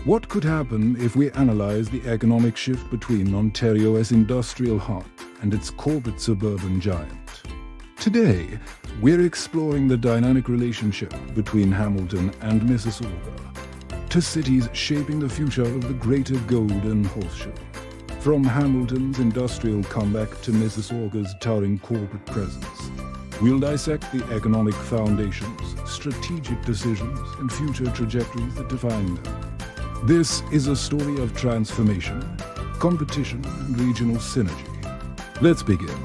What could happen if we analyze the economic shift between Ontario's industrial heart and its corporate suburban giant? Today, we're exploring the dynamic relationship between Hamilton and Mississauga, two cities shaping the future of the greater Golden Horseshoe. From Hamilton's industrial comeback to Mississauga's towering corporate presence, we'll dissect the economic foundations, strategic decisions, and future trajectories that define them. This is a story of transformation, competition, and regional synergy. Let's begin.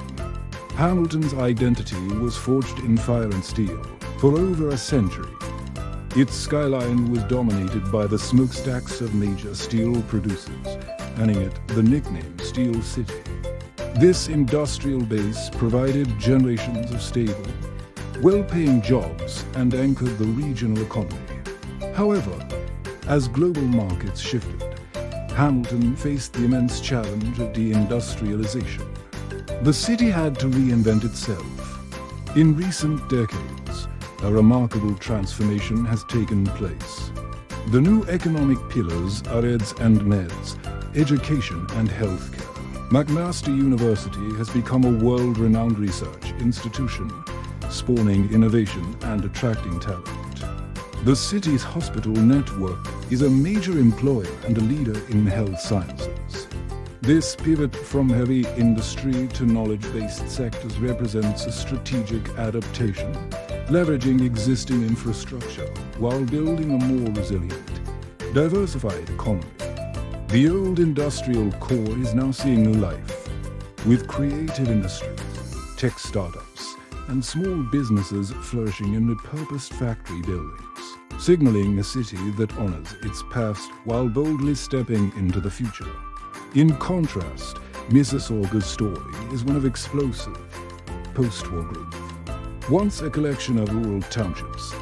Hamilton's identity was forged in fire and steel for over a century. Its skyline was dominated by the smokestacks of major steel producers, earning it the nickname Steel City. This industrial base provided generations of stable, well-paying jobs and anchored the regional economy. However, as global markets shifted, Hamilton faced the immense challenge of deindustrialization. The city had to reinvent itself. In recent decades, a remarkable transformation has taken place. The new economic pillars are EDS and MEDS, education and healthcare. McMaster University has become a world-renowned research institution, spawning innovation and attracting talent. The city's hospital network is a major employer and a leader in health sciences. This pivot from heavy industry to knowledge-based sectors represents a strategic adaptation, leveraging existing infrastructure while building a more resilient, diversified economy. The old industrial core is now seeing new life, with creative industries, tech startups, and small businesses flourishing in repurposed factory buildings, signaling a city that honors its past while boldly stepping into the future. In contrast, Mississauga's story is one of explosive, post-war growth. Once a collection of rural townships,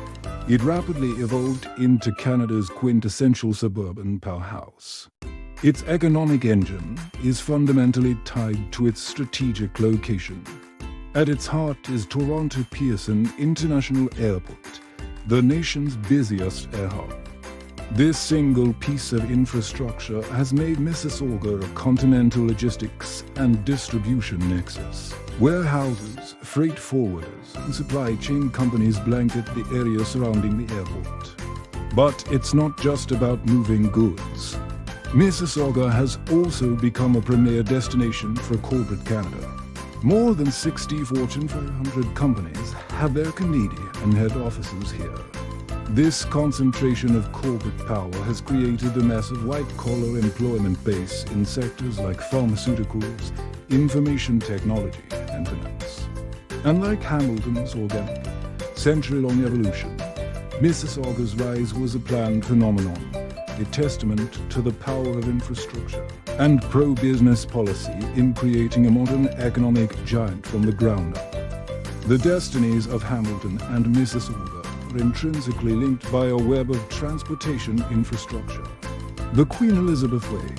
it rapidly evolved into Canada's quintessential suburban powerhouse. Its economic engine is fundamentally tied to its strategic location. At its heart is Toronto Pearson International Airport, the nation's busiest air hub. This single piece of infrastructure has made Mississauga a continental logistics and distribution nexus. Warehouses, freight forwarders, and supply chain companies blanket the area surrounding the airport. But it's not just about moving goods. Mississauga has also become a premier destination for corporate Canada. More than 60 Fortune 500 companies have their Canadian and head offices here. This concentration of corporate power has created a massive white-collar employment base in sectors like pharmaceuticals, information technology, and finance. Unlike Hamilton's organic, century-long evolution, Mississauga's rise was a planned phenomenon, a testament to the power of infrastructure and pro-business policy in creating a modern economic giant from the ground up. The destinies of Hamilton and Mississauga are intrinsically linked by a web of transportation infrastructure. The Queen Elizabeth Way,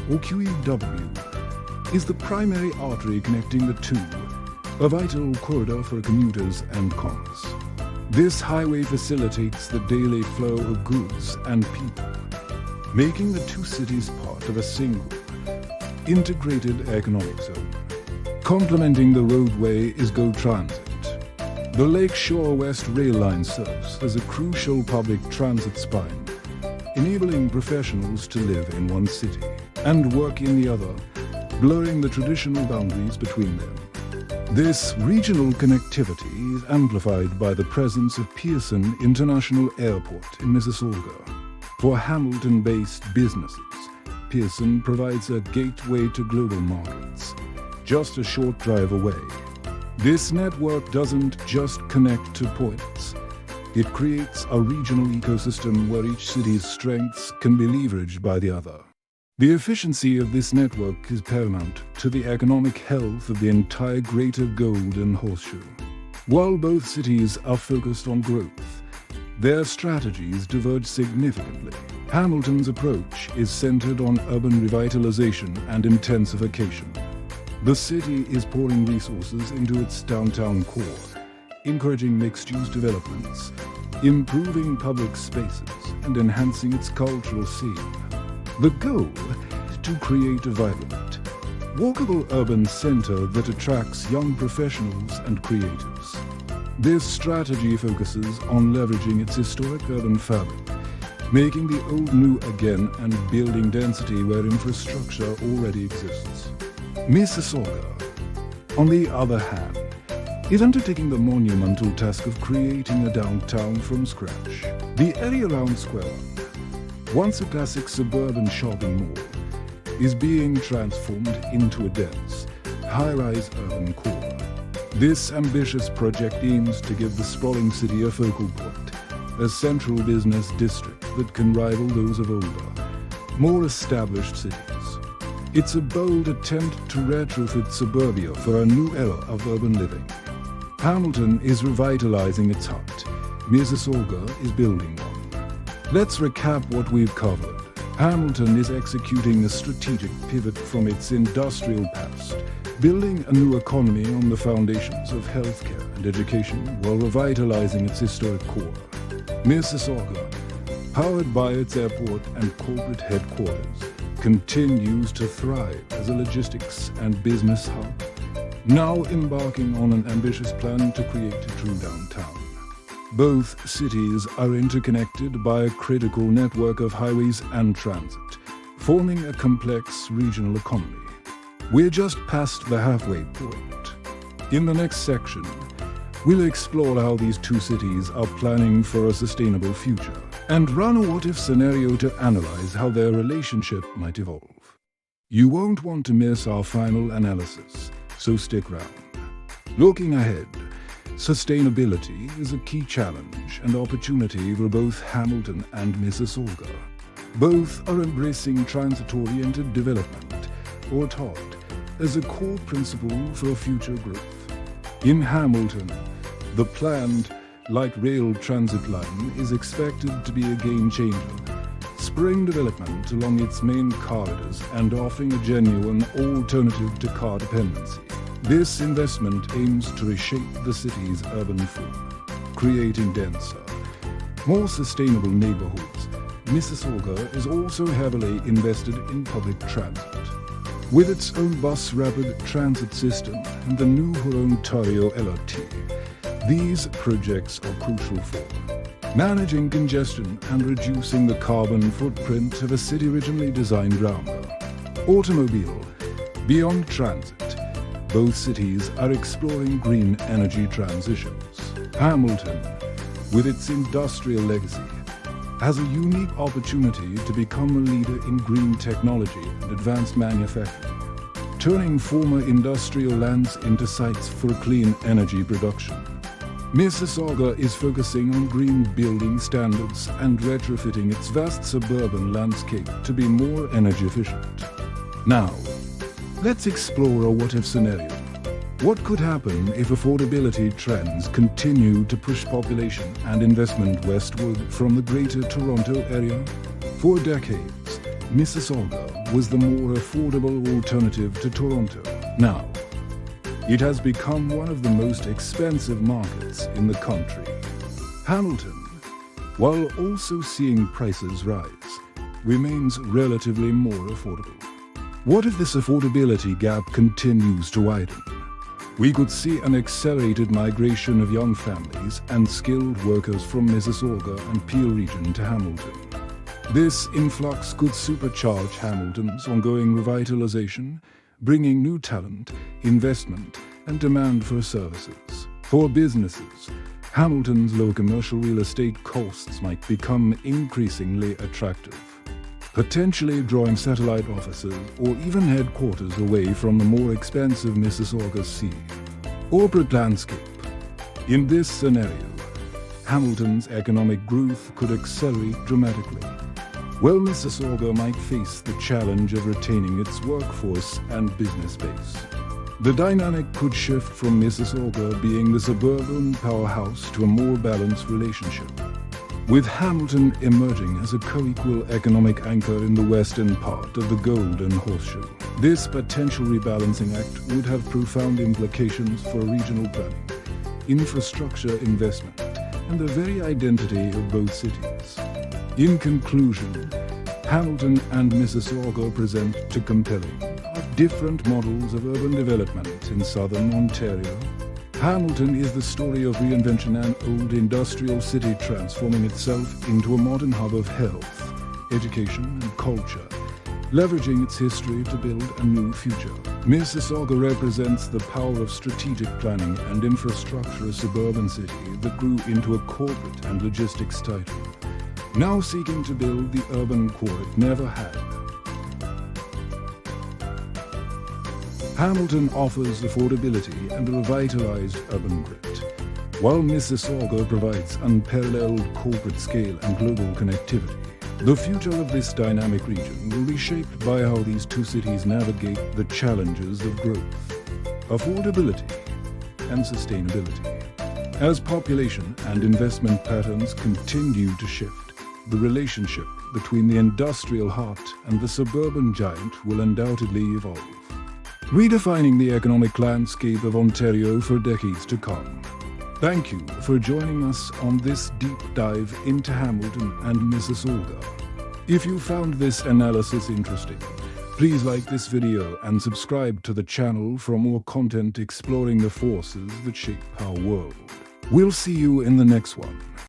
or QEW, is the primary artery connecting the two, a vital corridor for commuters and commerce. This highway facilitates the daily flow of goods and people, making the two cities part of a single, integrated economic zone. Complementing the roadway is GO Transit. The Lakeshore West Rail Line serves as a crucial public transit spine, enabling professionals to live in one city and work in the other, blurring the traditional boundaries between them. This regional connectivity is amplified by the presence of Pearson International Airport in Mississauga. For Hamilton-based businesses, Pearson provides a gateway to global markets, just a short drive away. This network doesn't just connect to points. It creates a regional ecosystem where each city's strengths can be leveraged by the other. The efficiency of this network is paramount to the economic health of the entire greater Golden Horseshoe. While both cities are focused on growth, their strategies diverge significantly. Hamilton's approach is centered on urban revitalization and intensification. The city is pouring resources into its downtown core, encouraging mixed-use developments, improving public spaces and enhancing its cultural scene. The goal is to create a vibrant, walkable urban center that attracts young professionals and creators. This strategy focuses on leveraging its historic urban fabric, making the old new again and building density where infrastructure already exists. Mississauga, on the other hand, is undertaking the monumental task of creating a downtown from scratch. The area around Square One, once a classic suburban shopping mall, is being transformed into a dense, high-rise urban core. This ambitious project aims to give the sprawling city a focal point, a central business district that can rival those of older, more established cities. It's a bold attempt to retrofit suburbia for a new era of urban living. Hamilton is revitalizing its heart. Mississauga is building one. Let's recap what we've covered. Hamilton is executing a strategic pivot from its industrial past, building a new economy on the foundations of healthcare and education while revitalizing its historic core. Mississauga, powered by its airport and corporate headquarters, continues to thrive as a logistics and business hub, now embarking on an ambitious plan to create a true downtown. Both cities are interconnected by a critical network of highways and transit, forming a complex regional economy. We're just past the halfway point. In the next section, we'll explore how these two cities are planning for a sustainable future and run a what-if scenario to analyze how their relationship might evolve. You won't want to miss our final analysis, so stick around. Looking ahead, sustainability is a key challenge and opportunity for both Hamilton and Mississauga. Both are embracing transit-oriented development, or TOD, as a core principle for future growth. In Hamilton, the planned light rail transit line is expected to be a game-changer, spurring development along its main corridors and offering a genuine alternative to car dependency. This investment aims to reshape the city's urban form, creating denser, more sustainable neighborhoods. Mississauga is also heavily invested in public transit. With its own bus rapid transit system and the new Ontario LRT, these projects are crucial for managing congestion and reducing the carbon footprint of a city originally designed around the automobile. Beyond transit, both cities are exploring green energy transitions. Hamilton, with its industrial legacy, has a unique opportunity to become a leader in green technology and advanced manufacturing, turning former industrial lands into sites for clean energy production. Mississauga is focusing on green building standards and retrofitting its vast suburban landscape to be more energy efficient. Now, let's explore a what-if scenario. What could happen if affordability trends continue to push population and investment westward from the Greater Toronto area? For decades, Mississauga was the more affordable alternative to Toronto. Now, it has become one of the most expensive markets in the country. Hamilton, while also seeing prices rise, remains relatively more affordable. What if this affordability gap continues to widen? We could see an accelerated migration of young families and skilled workers from Mississauga and Peel region to Hamilton. This influx could supercharge Hamilton's ongoing revitalization, bringing new talent, investment, and demand for services. For businesses, Hamilton's low commercial real estate costs might become increasingly attractive, potentially drawing satellite offices or even headquarters away from the more expensive Mississauga sea. Corporate landscape. In this scenario, Hamilton's economic growth could accelerate dramatically, while Mississauga might face the challenge of retaining its workforce and business base. The dynamic could shift from Mississauga being the suburban powerhouse to a more balanced relationship, with Hamilton emerging as a co-equal economic anchor in the western part of the Golden Horseshoe. This potential rebalancing act would have profound implications for regional planning, infrastructure investment, and the very identity of both cities. In conclusion, Hamilton and Mississauga present two compelling, different models of urban development in southern Ontario. Hamilton is the story of reinvention, an old industrial city transforming itself into a modern hub of health, education and culture, leveraging its history to build a new future. Mississauga represents the power of strategic planning and infrastructure, a suburban city that grew into a corporate and logistics titan, now seeking to build the urban core it never had. Hamilton offers affordability and a revitalized urban grit, while Mississauga provides unparalleled corporate scale and global connectivity. The future of this dynamic region will be shaped by how these two cities navigate the challenges of growth, affordability, and sustainability. As population and investment patterns continue to shift, the relationship between the industrial heart and the suburban giant will undoubtedly evolve, redefining the economic landscape of Ontario for decades to come. Thank you for joining us on this deep dive into Hamilton and Mississauga. If you found this analysis interesting, please like this video and subscribe to the channel for more content exploring the forces that shape our world. We'll see you in the next one.